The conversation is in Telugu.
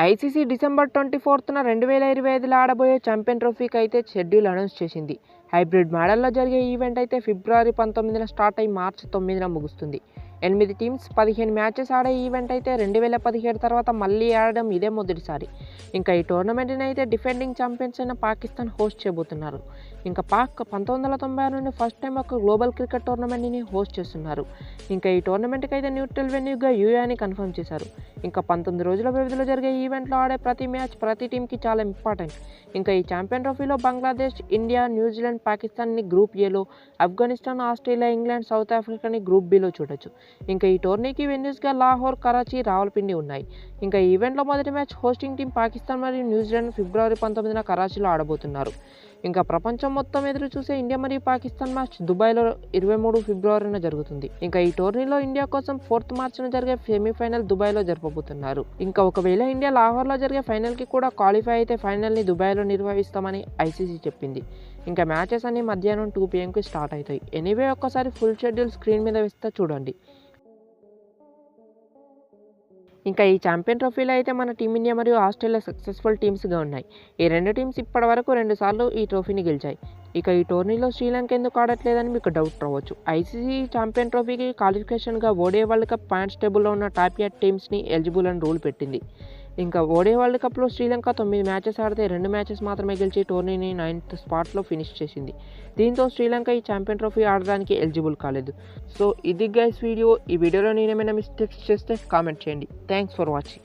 ఐసీసీ డిసెంబర్ 24న 2025లో ఆడబోయే ఛాంపియన్ ట్రోఫీకి అయితే షెడ్యూల్ అనౌన్స్ చేసింది. హైబ్రిడ్ మోడల్లో జరిగే ఈవెంట్ అయితే ఫిబ్రవరి 19న స్టార్ట్ అయి మార్చి 9న ముగుస్తుంది. 8 టీమ్స్ 15 మ్యాచెస్ ఆడే ఈవెంట్ అయితే 2017 తర్వాత మళ్ళీ ఆడడం ఇదే మొదటిసారి. ఇంకా ఈ టోర్నమెంట్ని అయితే డిఫెండింగ్ ఛాంపియన్స్ అయిన పాకిస్తాన్ హోస్ట్ చేయబోతున్నారు. ఇంకా పాక్ 1996 నుండి ఫస్ట్ టైం ఒక గ్లోబల్ క్రికెట్ టోర్నమెంట్ని హోస్ట్ చేస్తున్నారు. ఇంకా ఈ టోర్నమెంట్కి అయితే న్యూట్రల్ వెన్యూగా యూఏని కన్ఫర్మ్ చేశారు. ఇంకా 19 రోజుల వ్యవధిలో జరిగే ఈవెంట్లో ఆడే ప్రతి మ్యాచ్ ప్రతి టీంకి చాలా ఇంపార్టెంట్. ఇంకా ఈ ఛాంపియన్ ట్రోఫీలో బంగ్లాదేశ్, ఇండియా, న్యూజిలాండ్, పాకిస్తాన్ని గ్రూప్ ఏలో, ఆఫ్ఘనిస్తాన్, ఆస్ట్రేలియా, ఇంగ్లాండ్, సౌత్ ఆఫ్రికాని గ్రూప్ బిలో చూడొచ్చు. ఇంకా ఈ టోర్నీకి వెన్యూస్గా లాహోర్, కరాచీ, రావల్పిండి ఉన్నాయి. ఇంకా ఈ ఈవెంట్లో మొదటి మ్యాచ్ హోస్టింగ్ టీం పాకిస్తాన్ మరియు న్యూజిలాండ్ ఫిబ్రవరి 19న కరాచీలో ఆడబోతున్నారు. ఇంకా ప్రపంచం మొత్తం ఎదురు చూసే ఇండియా మరియు పాకిస్తాన్ మ్యాచ్ దుబాయ్లో 23 ఫిబ్రవరిన జరుగుతుంది. ఇంకా ఈ టోర్నీలో ఇండియా కోసం 4th మార్చిన జరిగే సెమీఫైనల్ దుబాయ్లో జరపబోతున్నారు. ఇంకా ఒకవేళ ఇండియా లాహోర్లో జరిగే ఫైనల్కి కూడా క్వాలిఫై అయితే ఫైనల్ని దుబాయ్లో నిర్వహిస్తామని ఐసీసీ చెప్పింది. ఇంకా మ్యాచెస్ అన్ని మధ్యాహ్నం 2 PM స్టార్ట్ అవుతాయి. ఎనీవే ఒక్కసారి ఫుల్ షెడ్యూల్ స్క్రీన్ మీద వేస్తే చూడండి. ఇంకా ఈ ఛాంపియన్ ట్రోఫీలో అయితే మన టీమిండియా మరియు ఆస్ట్రేలియా సక్సెస్ఫుల్ టీమ్స్గా ఉన్నాయి. ఈ రెండు టీమ్స్ ఇప్పటి వరకు 2 సార్లు ఈ ట్రోఫీని గెలిచాయి. ఇక ఈ టోర్నీలో శ్రీలంక ఎందుకు ఆడట్లేదని మీకు డౌట్ రావచ్చు. ఐసీసీ ఛాంపియన్ ట్రోఫీకి క్వాలిఫికేషన్గా ఓడిఐ వరల్డ్ కప్ పాయింట్స్ టేబుల్లో ఉన్న టాప్ 8 టీమ్స్ని ఎలిజిబుల్ అని రూల్ పెట్టింది. ఇంకా ఓడిఐ వరల్డ్ కప్లో శ్రీలంక 9 మ్యాచెస్ ఆడితే 2 మ్యాచెస్ మాత్రమే గెలిచి టోర్నీని 9th స్పాట్లో ఫినిష్ చేసింది. దీంతో శ్రీలంక ఈ ఛాంపియన్ ట్రోఫీ ఆడడానికి ఎలిజిబుల్ కాలేదు. సో ఇది గైస్ వీడియో. ఈ వీడియోలో నేనేమైనా మిస్టేక్స్ చేస్తే కామెంట్ చేయండి. Thanks for watching.